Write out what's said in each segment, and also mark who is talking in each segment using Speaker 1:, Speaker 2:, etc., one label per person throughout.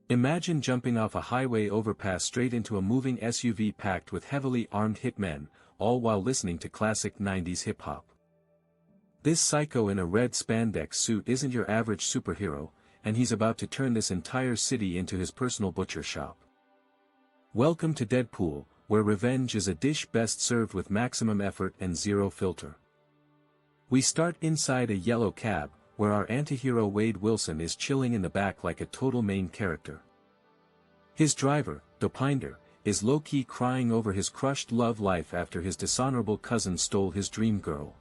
Speaker 1: Imagine jumping off a highway overpass straight into a moving SUV packed with heavily armed hitmen, all while listening to classic 90s hip-hop. This psycho in a red spandex suit isn't your average superhero, and he's about to turn this entire city into his personal butcher shop. Welcome to Deadpool, where revenge is a dish best served with maximum effort and zero filter. We start inside a yellow cab, where our antihero Wade Wilson is chilling in the back like a total main character. His driver, Dopinder, is low-key crying over his crushed love life after his dishonorable cousin stole his dream girl.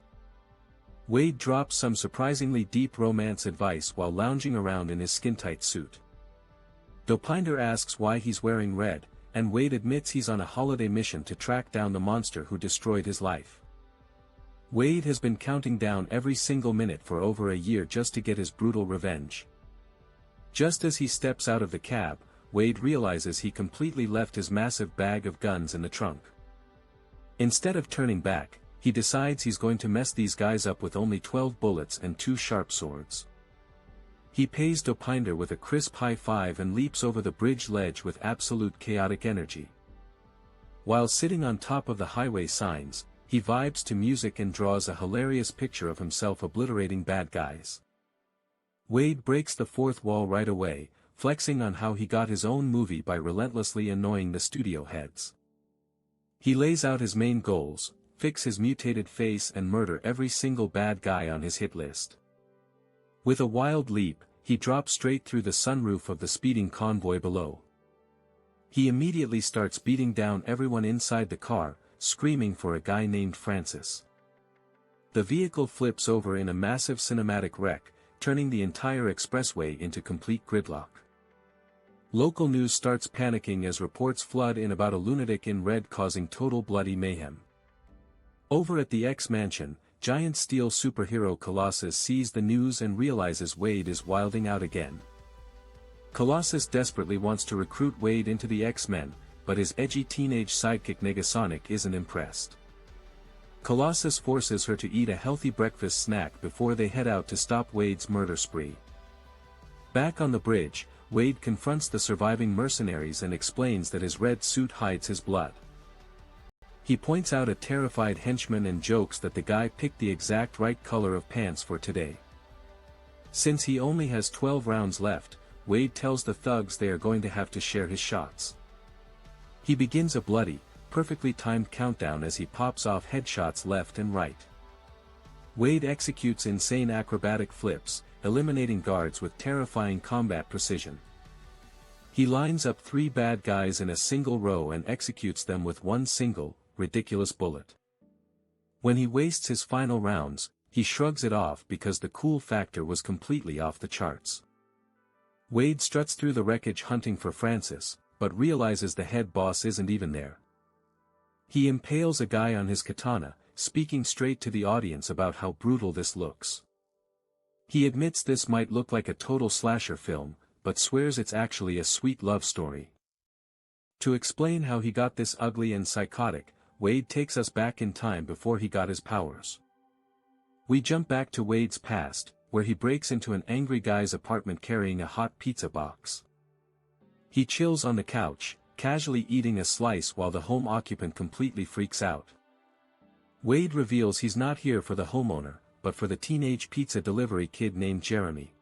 Speaker 1: Wade drops some surprisingly deep romance advice while lounging around in his skin-tight suit. Dopinder asks why he's wearing red, and Wade admits he's on a holiday mission to track down the monster who destroyed his life. Wade has been counting down every single minute for over a year just to get his brutal revenge. Just as he steps out of the cab, Wade realizes he completely left his massive bag of guns in the trunk. Instead of turning back, he decides he's going to mess these guys up with only 12 bullets and 2 sharp swords. He pays Dopinder with a crisp high five and leaps over the bridge ledge with absolute chaotic energy. While sitting on top of the highway signs, he vibes to music and draws a hilarious picture of himself obliterating bad guys. Wade breaks the fourth wall right away, flexing on how he got his own movie by relentlessly annoying the studio heads. He lays out his main goals: fix his mutated face and murder every single bad guy on his hit list. With a wild leap, he drops straight through the sunroof of the speeding convoy below. He immediately starts beating down everyone inside the car, screaming for a guy named Francis. The vehicle flips over in a massive cinematic wreck, turning the entire expressway into complete gridlock. Local news starts panicking as reports flood in about a lunatic in red causing total bloody mayhem. Over at the X-Mansion, giant steel superhero Colossus sees the news and realizes Wade is wilding out again. Colossus desperately wants to recruit Wade into the X-Men, but his edgy teenage sidekick Negasonic isn't impressed. Colossus forces her to eat a healthy breakfast snack before they head out to stop Wade's murder spree. Back on the bridge, Wade confronts the surviving mercenaries and explains that his red suit hides his blood. He points out a terrified henchman and jokes that the guy picked the exact right color of pants for today. Since he only has 12 rounds left, Wade tells the thugs they are going to have to share his shots. He begins a bloody, perfectly timed countdown as he pops off headshots left and right. Wade executes insane acrobatic flips, eliminating guards with terrifying combat precision. He lines up 3 bad guys in a single row and executes them with one single, ridiculous bullet. When he wastes his final rounds, he shrugs it off because the cool factor was completely off the charts. Wade struts through the wreckage hunting for Francis, but realizes the head boss isn't even there. He impales a guy on his katana, speaking straight to the audience about how brutal this looks. He admits this might look like a total slasher film, but swears it's actually a sweet love story. To explain how he got this ugly and psychotic, Wade takes us back in time before he got his powers. We jump back to Wade's past, where he breaks into an angry guy's apartment carrying a hot pizza box. He chills on the couch, casually eating a slice while the home occupant completely freaks out. Wade reveals he's not here for the homeowner, but for the teenage pizza delivery kid named Jeremy.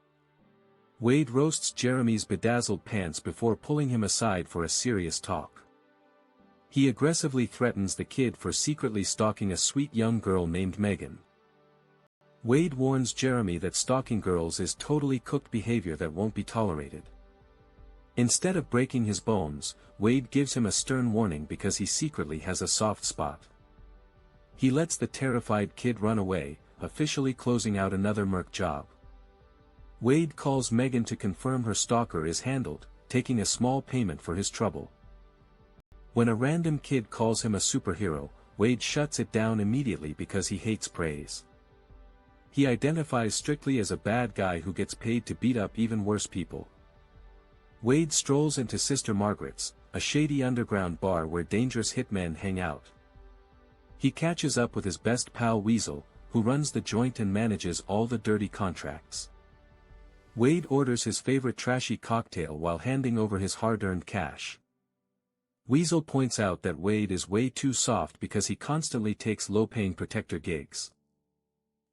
Speaker 1: Wade roasts Jeremy's bedazzled pants before pulling him aside for a serious talk. He aggressively threatens the kid for secretly stalking a sweet young girl named Megan. Wade warns Jeremy that stalking girls is totally cooked behavior that won't be tolerated. Instead of breaking his bones, Wade gives him a stern warning because he secretly has a soft spot. He lets the terrified kid run away, officially closing out another merc job. Wade calls Megan to confirm her stalker is handled, taking a small payment for his trouble. When a random kid calls him a superhero, Wade shuts it down immediately because he hates praise. He identifies strictly as a bad guy who gets paid to beat up even worse people. Wade strolls into Sister Margaret's, a shady underground bar where dangerous hitmen hang out. He catches up with his best pal Weasel, who runs the joint and manages all the dirty contracts. Wade orders his favorite trashy cocktail while handing over his hard-earned cash. Weasel points out that Wade is way too soft because he constantly takes low-paying protector gigs.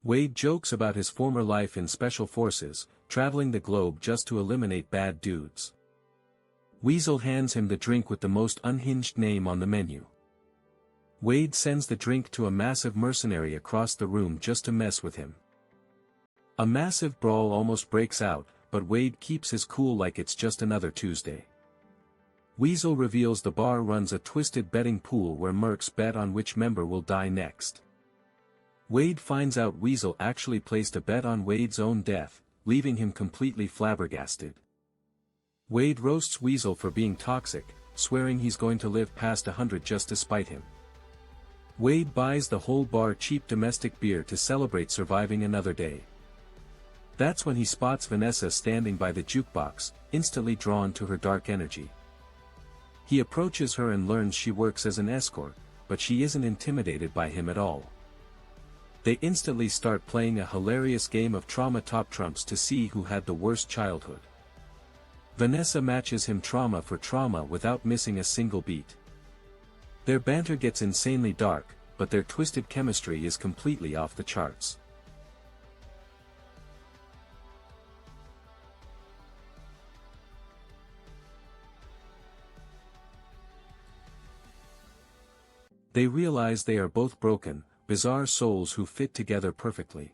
Speaker 1: Wade jokes about his former life in special forces, traveling the globe just to eliminate bad dudes. Weasel hands him the drink with the most unhinged name on the menu. Wade sends the drink to a massive mercenary across the room just to mess with him. A massive brawl almost breaks out, but Wade keeps his cool like it's just another Tuesday. Weasel reveals the bar runs a twisted betting pool where mercs bet on which member will die next. Wade finds out Weasel actually placed a bet on Wade's own death, leaving him completely flabbergasted. Wade roasts Weasel for being toxic, swearing he's going to live past 100 just to spite him. Wade buys the whole bar cheap domestic beer to celebrate surviving another day. That's when he spots Vanessa standing by the jukebox, instantly drawn to her dark energy. He approaches her and learns she works as an escort, but she isn't intimidated by him at all. They instantly start playing a hilarious game of trauma top trumps to see who had the worst childhood. Vanessa matches him trauma for trauma without missing a single beat. Their banter gets insanely dark, but their twisted chemistry is completely off the charts. They realize they are both broken, bizarre souls who fit together perfectly.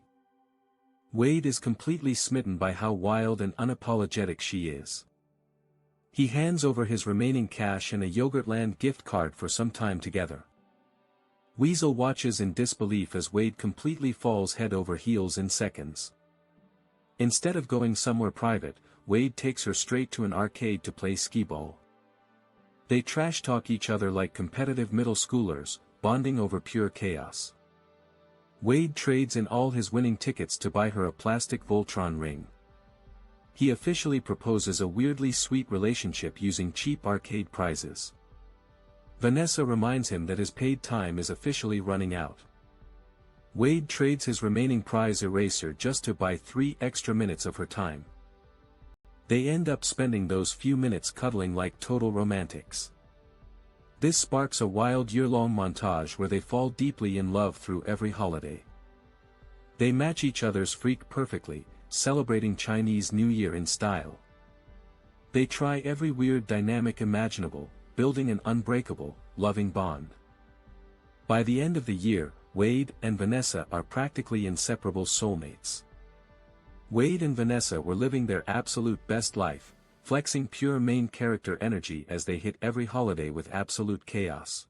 Speaker 1: Wade is completely smitten by how wild and unapologetic she is. He hands over his remaining cash and a Yogurtland gift card for some time together. Weasel watches in disbelief as Wade completely falls head over heels in seconds. Instead of going somewhere private, Wade takes her straight to an arcade to play skee-ball. They trash-talk each other like competitive middle schoolers, bonding over pure chaos. Wade trades in all his winning tickets to buy her a plastic Voltron ring. He officially proposes a weirdly sweet relationship using cheap arcade prizes. Vanessa reminds him that his paid time is officially running out. Wade trades his remaining prize eraser just to buy 3 extra minutes of her time. They end up spending those few minutes cuddling like total romantics. This sparks a wild year-long montage where they fall deeply in love through every holiday. They match each other's freak perfectly, celebrating Chinese New Year in style. They try every weird dynamic imaginable, building an unbreakable, loving bond. By the end of the year, Wade and Vanessa are practically inseparable soulmates. Wade and Vanessa were living their absolute best life, flexing pure main character energy as they hit every holiday with absolute chaos.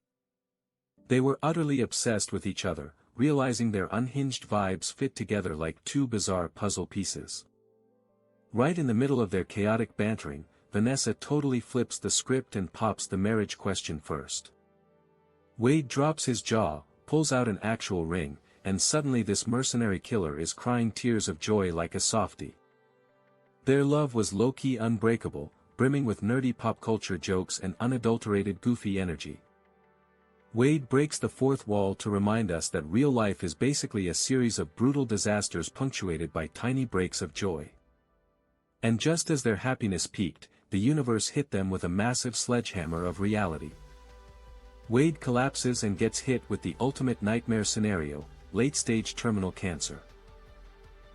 Speaker 1: They were utterly obsessed with each other, realizing their unhinged vibes fit together like two bizarre puzzle pieces. Right in the middle of their chaotic bantering, Vanessa totally flips the script and pops the marriage question first. Wade drops his jaw, pulls out an actual ring, and suddenly this mercenary killer is crying tears of joy like a softie. Their love was low-key unbreakable, brimming with nerdy pop culture jokes and unadulterated goofy energy. Wade breaks the fourth wall to remind us that real life is basically a series of brutal disasters punctuated by tiny breaks of joy. And just as their happiness peaked, the universe hit them with a massive sledgehammer of reality. Wade collapses and gets hit with the ultimate nightmare scenario, late-stage terminal cancer.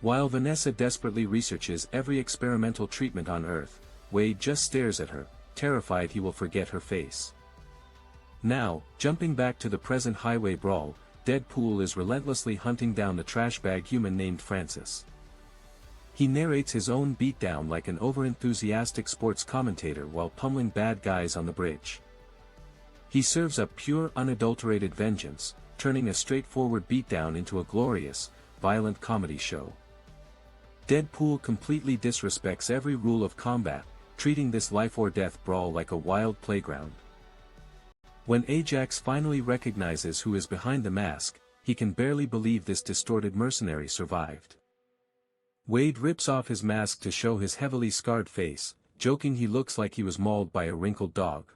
Speaker 1: While Vanessa desperately researches every experimental treatment on Earth, Wade just stares at her, terrified he will forget her face. Now, jumping back to the present highway brawl, Deadpool is relentlessly hunting down the trashbag human named Francis. He narrates his own beatdown like an overenthusiastic sports commentator while pummeling bad guys on the bridge. He serves up pure unadulterated vengeance, turning a straightforward beatdown into a glorious, violent comedy show. Deadpool completely disrespects every rule of combat, treating this life-or-death brawl like a wild playground. When Ajax finally recognizes who is behind the mask, he can barely believe this distorted mercenary survived. Wade rips off his mask to show his heavily scarred face, joking he looks like he was mauled by a wrinkled dog.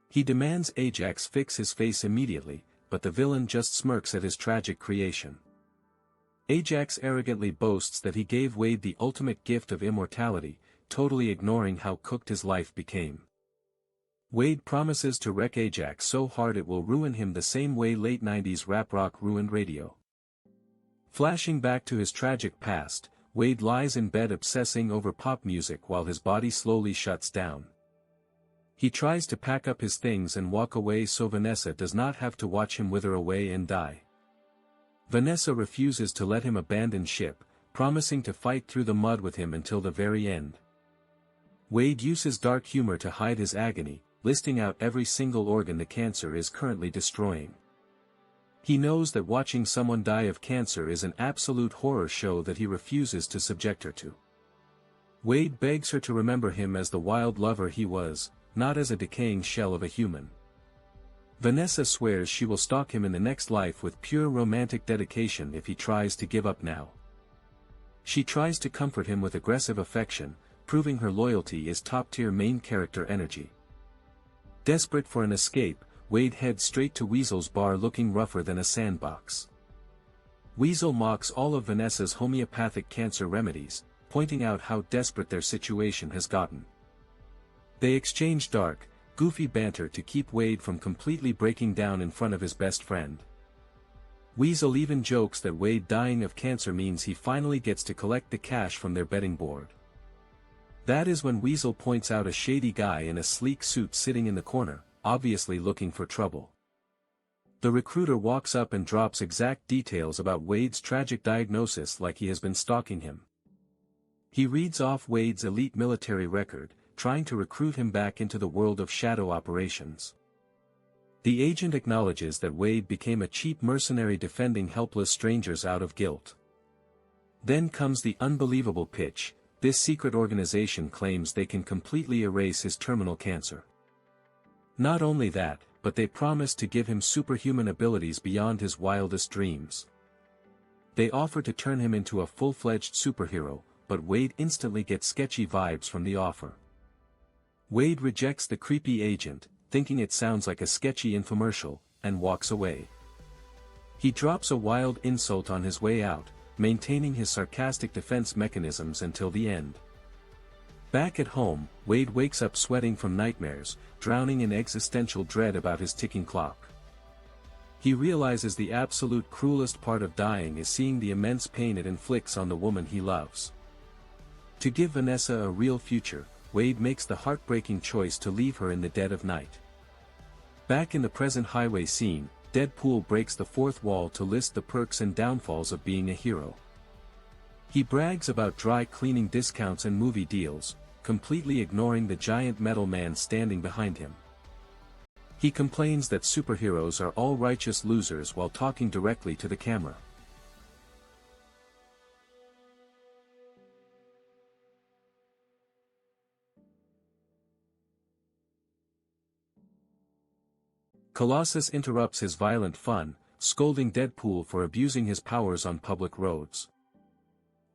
Speaker 1: He demands Ajax fix his face immediately, but the villain just smirks at his tragic creation. Ajax arrogantly boasts that he gave Wade the ultimate gift of immortality, totally ignoring how cooked his life became. Wade promises to wreck Ajax so hard it will ruin him the same way late 90s rap rock ruined radio. Flashing back to his tragic past, Wade lies in bed obsessing over pop music while his body slowly shuts down. He tries to pack up his things and walk away so Vanessa does not have to watch him wither away and die. Vanessa refuses to let him abandon ship, promising to fight through the mud with him until the very end. Wade uses dark humor to hide his agony, listing out every single organ the cancer is currently destroying. He knows that watching someone die of cancer is an absolute horror show that he refuses to subject her to. Wade begs her to remember him as the wild lover he was, not as a decaying shell of a human. Vanessa swears she will stalk him in the next life with pure romantic dedication if he tries to give up now. She tries to comfort him with aggressive affection, proving her loyalty is top-tier main character energy. Desperate for an escape, Wade heads straight to Weasel's bar looking rougher than a sandbox. Weasel mocks all of Vanessa's homeopathic cancer remedies, pointing out how desperate their situation has gotten. They exchange dark, goofy banter to keep Wade from completely breaking down in front of his best friend. Weasel even jokes that Wade dying of cancer means he finally gets to collect the cash from their betting board. That is when Weasel points out a shady guy in a sleek suit sitting in the corner, obviously looking for trouble. The recruiter walks up and drops exact details about Wade's tragic diagnosis like he has been stalking him. He reads off Wade's elite military record, trying to recruit him back into the world of shadow operations. The agent acknowledges that Wade became a cheap mercenary defending helpless strangers out of guilt. Then comes the unbelievable pitch: this secret organization claims they can completely erase his terminal cancer. Not only that, but they promise to give him superhuman abilities beyond his wildest dreams. They offer to turn him into a full-fledged superhero, but Wade instantly gets sketchy vibes from the offer. Wade rejects the creepy agent, thinking it sounds like a sketchy infomercial, and walks away. He drops a wild insult on his way out, maintaining his sarcastic defense mechanisms until the end. Back at home, Wade wakes up sweating from nightmares, drowning in existential dread about his ticking clock. He realizes the absolute cruelest part of dying is seeing the immense pain it inflicts on the woman he loves. To give Vanessa a real future, Wade makes the heartbreaking choice to leave her in the dead of night. Back in the present highway scene, Deadpool breaks the fourth wall to list the perks and downfalls of being a hero. He brags about dry cleaning discounts and movie deals, completely ignoring the giant metal man standing behind him. He complains that superheroes are all righteous losers while talking directly to the camera. Colossus interrupts his violent fun, scolding Deadpool for abusing his powers on public roads.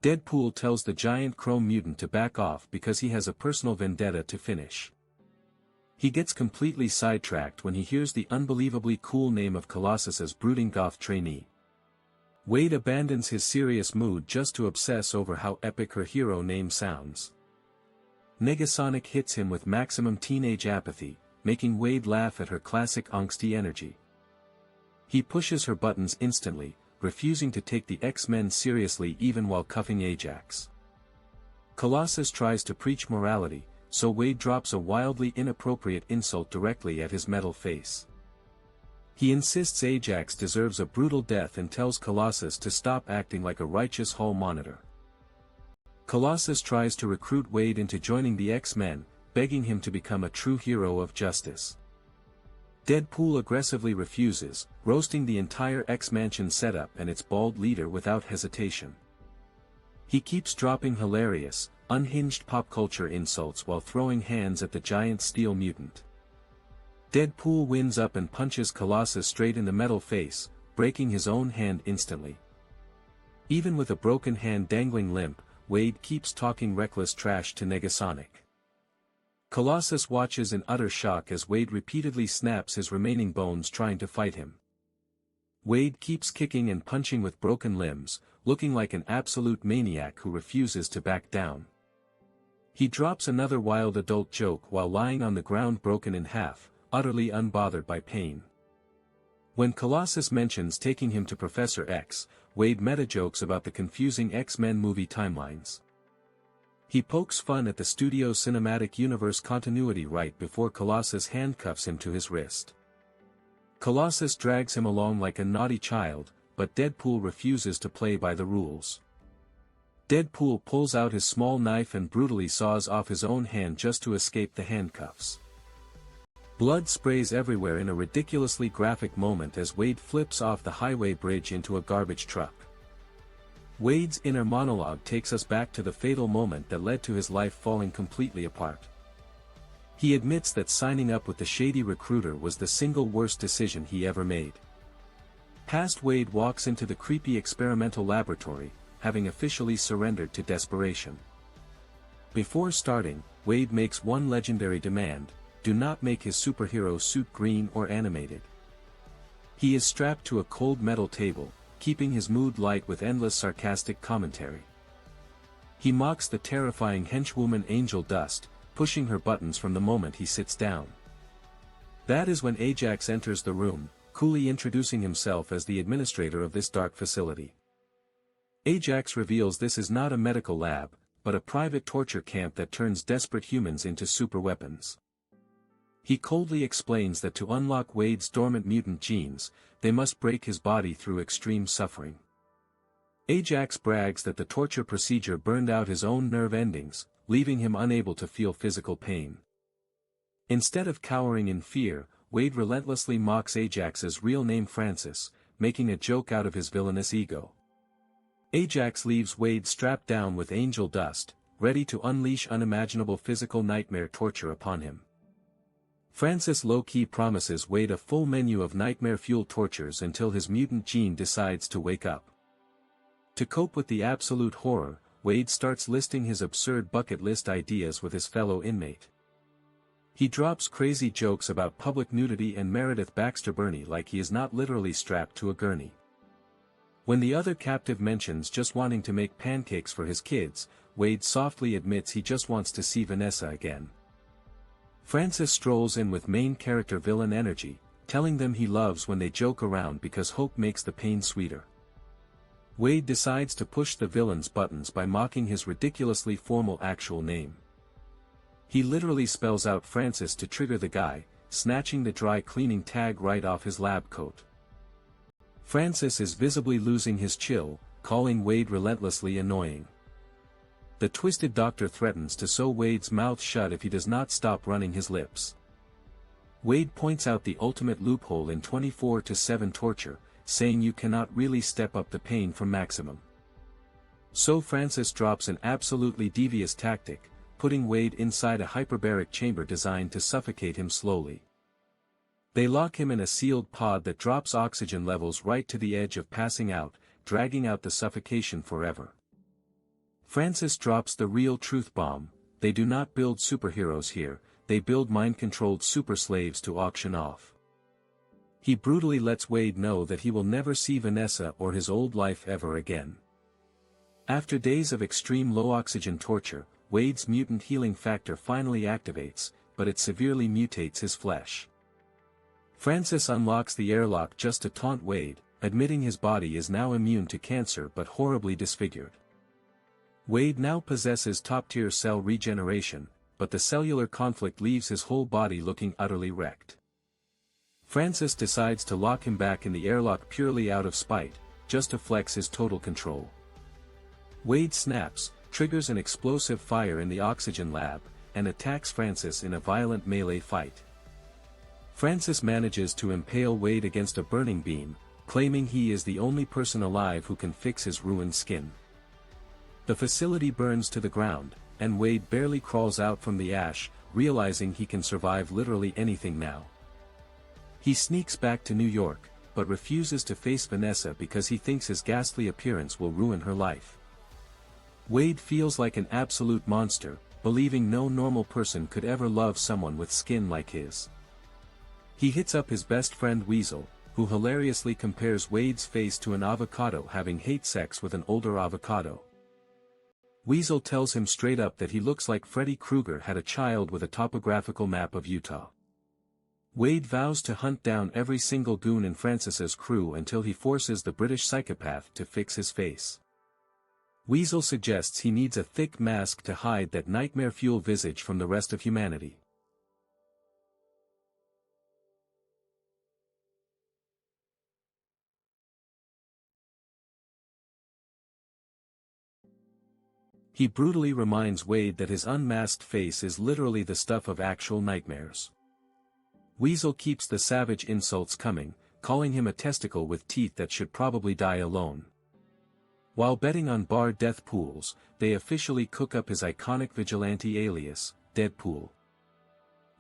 Speaker 1: Deadpool tells the giant chrome mutant to back off because he has a personal vendetta to finish. He gets completely sidetracked when he hears the unbelievably cool name of Colossus's brooding goth trainee. Wade abandons his serious mood just to obsess over how epic her hero name sounds. Negasonic hits him with maximum teenage apathy, making Wade laugh at her classic angsty energy. He pushes her buttons instantly, refusing to take the X-Men seriously even while cuffing Ajax. Colossus tries to preach morality, so Wade drops a wildly inappropriate insult directly at his metal face. He insists Ajax deserves a brutal death and tells Colossus to stop acting like a righteous hall monitor. Colossus tries to recruit Wade into joining the X-Men, begging him to become a true hero of justice. Deadpool aggressively refuses, roasting the entire X-Mansion setup and its bald leader without hesitation. He keeps dropping hilarious, unhinged pop culture insults while throwing hands at the giant steel mutant. Deadpool wins up and punches Colossus straight in the metal face, breaking his own hand instantly. Even with a broken hand dangling limp, Wade keeps talking reckless trash to Negasonic. Colossus watches in utter shock as Wade repeatedly snaps his remaining bones trying to fight him. Wade keeps kicking and punching with broken limbs, looking like an absolute maniac who refuses to back down. He drops another wild adult joke while lying on the ground broken in half, utterly unbothered by pain. When Colossus mentions taking him to Professor X, Wade meta-jokes about the confusing X-Men movie timelines. He pokes fun at the studio cinematic universe continuity right before Colossus handcuffs him to his wrist. Colossus drags him along like a naughty child, but Deadpool refuses to play by the rules. Deadpool pulls out his small knife and brutally saws off his own hand just to escape the handcuffs. Blood sprays everywhere in a ridiculously graphic moment as Wade flips off the highway bridge into a garbage truck. Wade's inner monologue takes us back to the fatal moment that led to his life falling completely apart. He admits that signing up with the shady recruiter was the single worst decision he ever made. Past Wade walks into the creepy experimental laboratory, having officially surrendered to desperation. Before starting, Wade makes one legendary demand: do not make his superhero suit green or animated. He is strapped to a cold metal table, keeping his mood light with endless sarcastic commentary. He mocks the terrifying henchwoman Angel Dust, pushing her buttons from the moment he sits down. That is when Ajax enters the room, coolly introducing himself as the administrator of this dark facility. Ajax reveals this is not a medical lab, but a private torture camp that turns desperate humans into superweapons. He coldly explains that to unlock Wade's dormant mutant genes, they must break his body through extreme suffering. Ajax brags that the torture procedure burned out his own nerve endings, leaving him unable to feel physical pain. Instead of cowering in fear, Wade relentlessly mocks Ajax's real name Francis, making a joke out of his villainous ego. Ajax leaves Wade strapped down with Angel Dust, ready to unleash unimaginable physical nightmare torture upon him. Francis low-key promises Wade a full menu of nightmare-fueled tortures until his mutant gene decides to wake up. To cope with the absolute horror, Wade starts listing his absurd bucket list ideas with his fellow inmate. He drops crazy jokes about public nudity and Meredith Baxter Birney like he is not literally strapped to a gurney. When the other captive mentions just wanting to make pancakes for his kids, Wade softly admits he just wants to see Vanessa again. Francis strolls in with main character villain energy, telling them he loves when they joke around because hope makes the pain sweeter. Wade decides to push the villain's buttons by mocking his ridiculously formal actual name. He literally spells out Francis to trigger the guy, snatching the dry cleaning tag right off his lab coat. Francis is visibly losing his chill, calling Wade relentlessly annoying. The twisted doctor threatens to sew Wade's mouth shut if he does not stop running his lips. Wade points out the ultimate loophole in 24/7 torture, saying you cannot really step up the pain from maximum. So Francis drops an absolutely devious tactic, putting Wade inside a hyperbaric chamber designed to suffocate him slowly. They lock him in a sealed pod that drops oxygen levels right to the edge of passing out, dragging out the suffocation forever. Francis drops the real truth bomb: they do not build superheroes here, they build mind-controlled super slaves to auction off. He brutally lets Wade know that he will never see Vanessa or his old life ever again. After days of extreme low-oxygen torture, Wade's mutant healing factor finally activates, but it severely mutates his flesh. Francis unlocks the airlock just to taunt Wade, admitting his body is now immune to cancer but horribly disfigured. Wade now possesses top-tier cell regeneration, but the cellular conflict leaves his whole body looking utterly wrecked. Francis decides to lock him back in the airlock purely out of spite, just to flex his total control. Wade snaps, triggers an explosive fire in the oxygen lab, and attacks Francis in a violent melee fight. Francis manages to impale Wade against a burning beam, claiming he is the only person alive who can fix his ruined skin. The facility burns to the ground, and Wade barely crawls out from the ash, realizing he can survive literally anything now. He sneaks back to New York, but refuses to face Vanessa because he thinks his ghastly appearance will ruin her life. Wade feels like an absolute monster, believing no normal person could ever love someone with skin like his. He hits up his best friend Weasel, who hilariously compares Wade's face to an avocado having hate sex with an older avocado. Weasel tells him straight up that he looks like Freddy Krueger had a child with a topographical map of Utah. Wade vows to hunt down every single goon in Francis's crew until he forces the British psychopath to fix his face. Weasel suggests he needs a thick mask to hide that nightmare fuel visage from the rest of humanity. He brutally reminds Wade that his unmasked face is literally the stuff of actual nightmares. Weasel keeps the savage insults coming, calling him a testicle with teeth that should probably die alone. While betting on bar death pools, they officially cook up his iconic vigilante alias, Deadpool.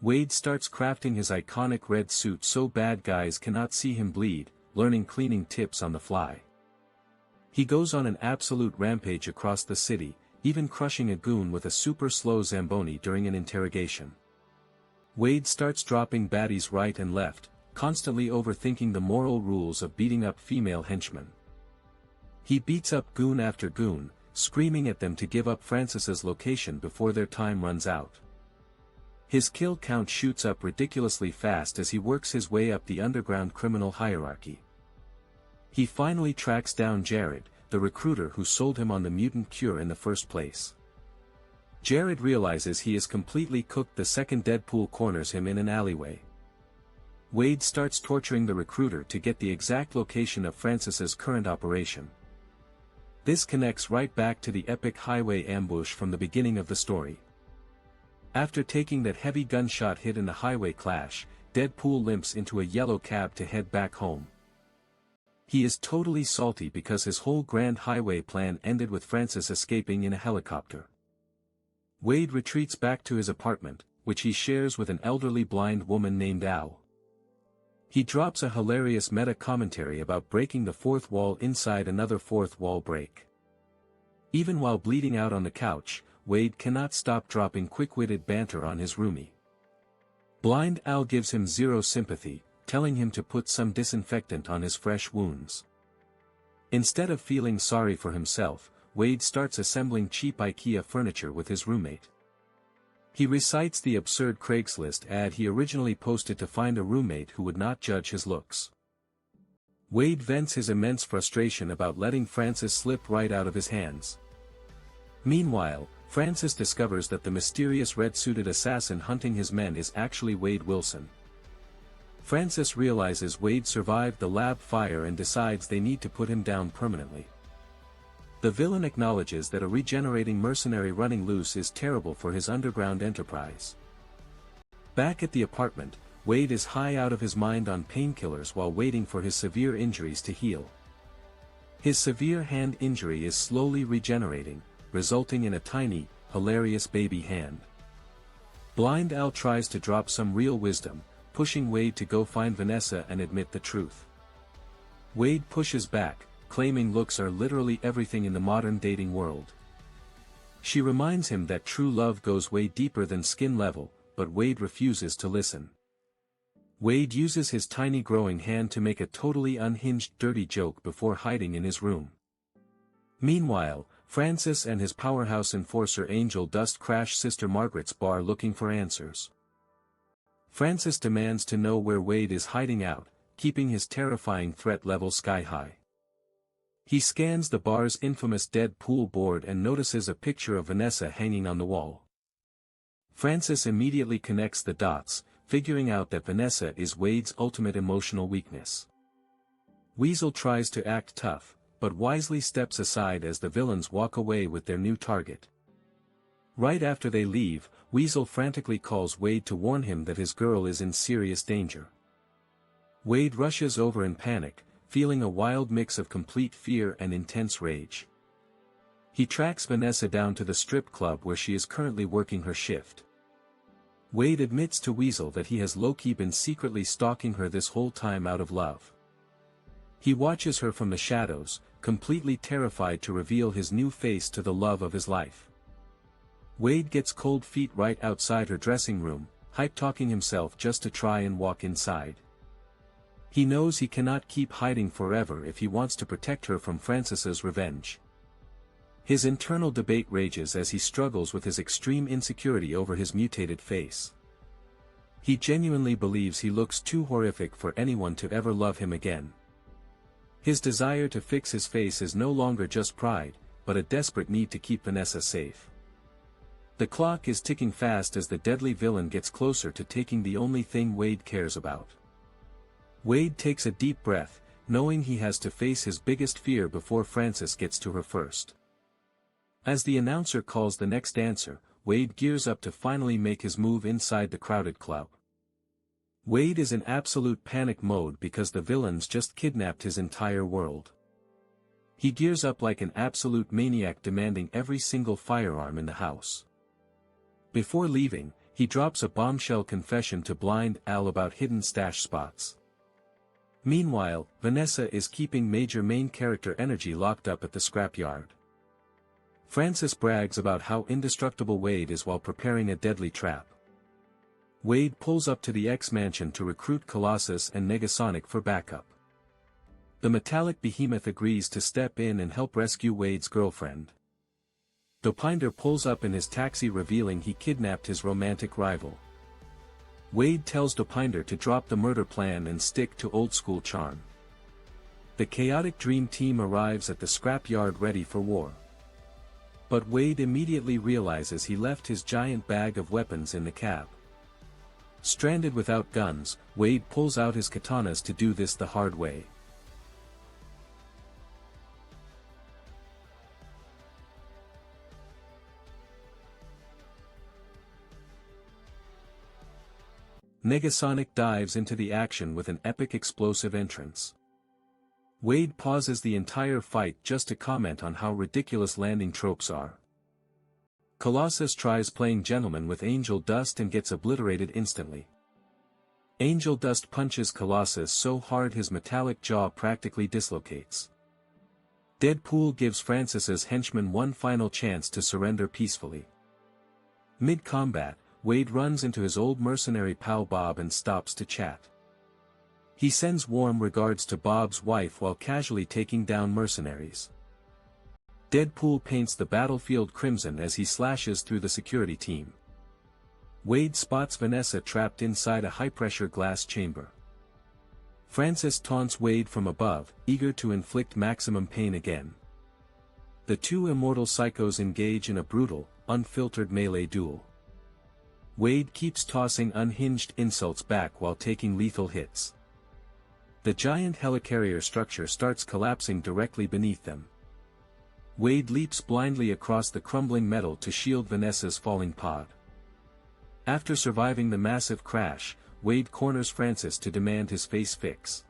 Speaker 1: Wade starts crafting his iconic red suit so bad guys cannot see him bleed, learning cleaning tips on the fly. He goes on an absolute rampage across the city, even crushing a goon with a super slow Zamboni during an interrogation. Wade starts dropping baddies right and left, constantly overthinking the moral rules of beating up female henchmen. He beats up goon after goon, screaming at them to give up Francis's location before their time runs out. His kill count shoots up ridiculously fast as he works his way up the underground criminal hierarchy. He finally tracks down Jared, the recruiter who sold him on the mutant cure in the first place. Jared realizes he is completely cooked the second Deadpool corners him in an alleyway. Wade starts torturing the recruiter to get the exact location of Francis's current operation. This connects right back to the epic highway ambush from the beginning of the story. After taking that heavy gunshot hit in the highway clash, Deadpool limps into a yellow cab to head back home. He is totally salty because his whole grand highway plan ended with Francis escaping in a helicopter. Wade retreats back to his apartment, which he shares with an elderly blind woman named Al. He drops a hilarious meta-commentary about breaking the fourth wall inside another fourth wall break. Even while bleeding out on the couch, Wade cannot stop dropping quick-witted banter on his roomie. Blind Al gives him zero sympathy, telling him to put some disinfectant on his fresh wounds. Instead of feeling sorry for himself, Wade starts assembling cheap IKEA furniture with his roommate. He recites the absurd Craigslist ad he originally posted to find a roommate who would not judge his looks. Wade vents his immense frustration about letting Francis slip right out of his hands. Meanwhile, Francis discovers that the mysterious red-suited assassin hunting his men is actually Wade Wilson. Francis realizes Wade survived the lab fire and decides they need to put him down permanently. The villain acknowledges that a regenerating mercenary running loose is terrible for his underground enterprise. Back at the apartment, Wade is high out of his mind on painkillers while waiting for his severe injuries to heal. His severe hand injury is slowly regenerating, resulting in a tiny, hilarious baby hand. Blind Al tries to drop some real wisdom, pushing Wade to go find Vanessa and admit the truth. Wade pushes back, claiming looks are literally everything in the modern dating world. She reminds him that true love goes way deeper than skin level, but Wade refuses to listen. Wade uses his tiny growing hand to make a totally unhinged dirty joke before hiding in his room. Meanwhile, Francis and his powerhouse enforcer Angel Dust crash Sister Margaret's bar looking for answers. Francis demands to know where Wade is hiding out, keeping his terrifying threat level sky high. He scans the bar's infamous Deadpool board and notices a picture of Vanessa hanging on the wall. Francis immediately connects the dots, figuring out that Vanessa is Wade's ultimate emotional weakness. Weasel tries to act tough, but wisely steps aside as the villains walk away with their new target. Right after they leave, Weasel frantically calls Wade to warn him that his girl is in serious danger. Wade rushes over in panic, feeling a wild mix of complete fear and intense rage. He tracks Vanessa down to the strip club where she is currently working her shift. Wade admits to Weasel that he has low-key been secretly stalking her this whole time out of love. He watches her from the shadows, completely terrified to reveal his new face to the love of his life. Wade gets cold feet right outside her dressing room, hype-talking himself just to try and walk inside. He knows he cannot keep hiding forever if he wants to protect her from Francis's revenge. His internal debate rages as he struggles with his extreme insecurity over his mutated face. He genuinely believes he looks too horrific for anyone to ever love him again. His desire to fix his face is no longer just pride, but a desperate need to keep Vanessa safe. The clock is ticking fast as the deadly villain gets closer to taking the only thing Wade cares about. Wade takes a deep breath, knowing he has to face his biggest fear before Francis gets to her first. As the announcer calls the next answer, Wade gears up to finally make his move inside the crowded club. Wade is in absolute panic mode because the villains just kidnapped his entire world. He gears up like an absolute maniac, demanding every single firearm in the house. Before leaving, he drops a bombshell confession to blind Al about hidden stash spots. Meanwhile, Vanessa is keeping major main character energy locked up at the scrapyard. Francis brags about how indestructible Wade is while preparing a deadly trap. Wade pulls up to the X-Mansion to recruit Colossus and Negasonic for backup. The metallic behemoth agrees to step in and help rescue Wade's girlfriend. Dopinder pulls up in his taxi, revealing he kidnapped his romantic rival. Wade tells Dopinder to drop the murder plan and stick to old-school charm. The chaotic dream team arrives at the scrapyard ready for war. But Wade immediately realizes he left his giant bag of weapons in the cab. Stranded without guns, Wade pulls out his katanas to do this the hard way. Negasonic dives into the action with an epic explosive entrance. Wade pauses the entire fight just to comment on how ridiculous landing tropes are. Colossus tries playing gentleman with Angel Dust and gets obliterated instantly. Angel Dust punches Colossus so hard his metallic jaw practically dislocates. Deadpool gives Francis's henchman one final chance to surrender peacefully. Mid-combat, Wade runs into his old mercenary pal Bob and stops to chat. He sends warm regards to Bob's wife while casually taking down mercenaries. Deadpool paints the battlefield crimson as he slashes through the security team. Wade spots Vanessa trapped inside a high-pressure glass chamber. Francis taunts Wade from above, eager to inflict maximum pain again. The two immortal psychos engage in a brutal, unfiltered melee duel. Wade keeps tossing unhinged insults back while taking lethal hits. The giant helicarrier structure starts collapsing directly beneath them. Wade leaps blindly across the crumbling metal to shield Vanessa's falling pod. After surviving the massive crash, Wade corners Francis to demand his face fix.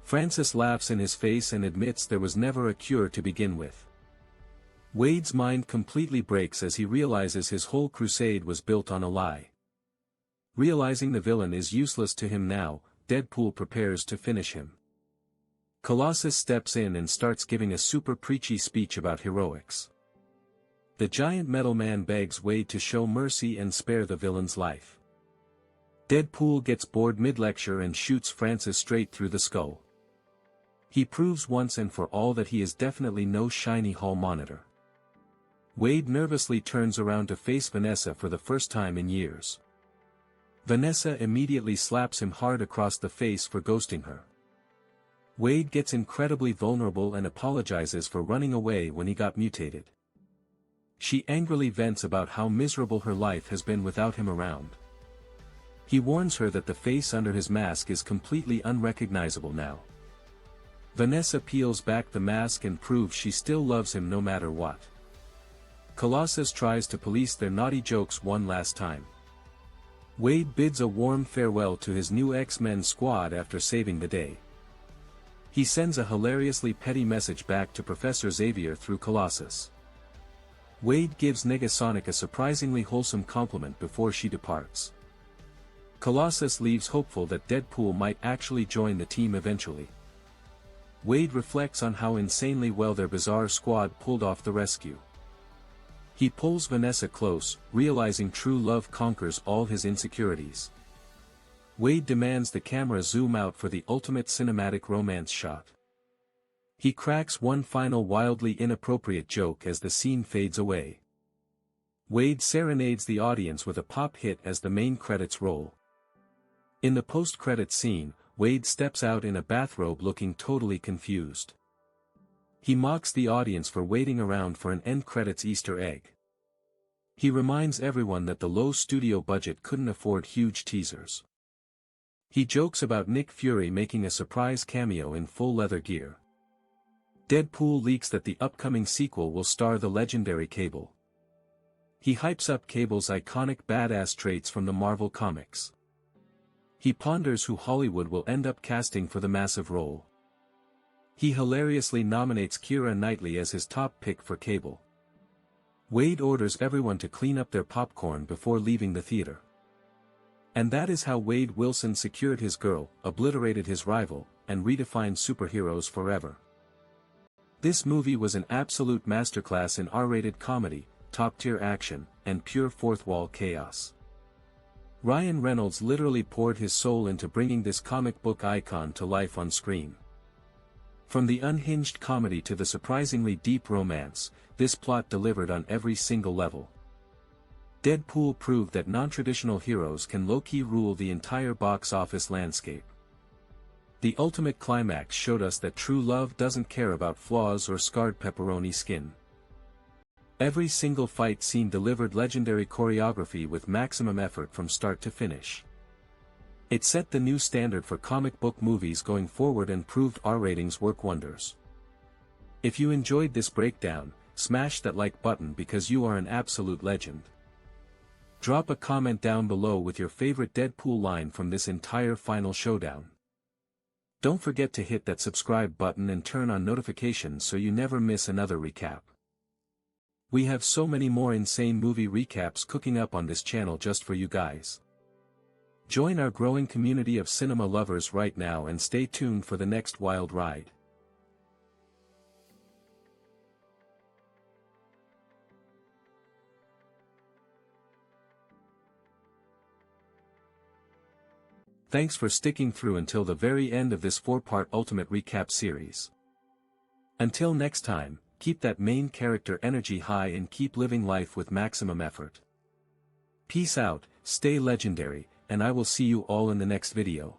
Speaker 1: Francis laughs in his face and admits there was never a cure to begin with. Wade's mind completely breaks as he realizes his whole crusade was built on a lie. Realizing the villain is useless to him now, Deadpool prepares to finish him. Colossus steps in and starts giving a super preachy speech about heroics. The giant metal man begs Wade to show mercy and spare the villain's life. Deadpool gets bored mid-lecture and shoots Francis straight through the skull. He proves once and for all that he is definitely no shiny hall monitor. Wade nervously turns around to face Vanessa for the first time in years. Vanessa immediately slaps him hard across the face for ghosting her. Wade gets incredibly vulnerable and apologizes for running away when he got mutated. She angrily vents about how miserable her life has been without him around. He warns her that the face under his mask is completely unrecognizable now. Vanessa peels back the mask and proves she still loves him no matter what. Colossus tries to police their naughty jokes one last time. Wade bids a warm farewell to his new X-Men squad after saving the day. He sends a hilariously petty message back to Professor Xavier through Colossus. Wade gives Negasonic a surprisingly wholesome compliment before she departs. Colossus leaves hopeful that Deadpool might actually join the team eventually. Wade reflects on how insanely well their bizarre squad pulled off the rescue. He pulls Vanessa close, realizing true love conquers all his insecurities. Wade demands the camera zoom out for the ultimate cinematic romance shot. He cracks one final wildly inappropriate joke as the scene fades away. Wade serenades the audience with a pop hit as the main credits roll. In the post-credits scene, Wade steps out in a bathrobe looking totally confused. He mocks the audience for waiting around for an end credits Easter egg. He reminds everyone that the low studio budget couldn't afford huge teasers. He jokes about Nick Fury making a surprise cameo in full leather gear. Deadpool leaks that the upcoming sequel will star the legendary Cable. He hypes up Cable's iconic badass traits from the Marvel Comics. He ponders who Hollywood will end up casting for the massive role. He hilariously nominates Keira Knightley as his top pick for Cable. Wade orders everyone to clean up their popcorn before leaving the theater. And that is how Wade Wilson secured his girl, obliterated his rival, and redefined superheroes forever. This movie was an absolute masterclass in R-rated comedy, top-tier action, and pure fourth-wall chaos. Ryan Reynolds literally poured his soul into bringing this comic book icon to life on screen. From the unhinged comedy to the surprisingly deep romance, this plot delivered on every single level. Deadpool proved that non-traditional heroes can low-key rule the entire box office landscape. The ultimate climax showed us that true love doesn't care about flaws or scarred pepperoni skin. Every single fight scene delivered legendary choreography with maximum effort from start to finish. It set the new standard for comic book movies going forward and proved R ratings work wonders. If you enjoyed this breakdown, smash that like button because you are an absolute legend. Drop a comment down below with your favorite Deadpool line from this entire final showdown. Don't forget to hit that subscribe button and turn on notifications so you never miss another recap. We have so many more insane movie recaps cooking up on this channel just for you guys. Join our growing community of cinema lovers right now and stay tuned for the next wild ride. Thanks for sticking through until the very end of this 4-part Ultimate Recap series. Until next time, keep that main character energy high and keep living life with maximum effort. Peace out, stay legendary, and I will see you all in the next video.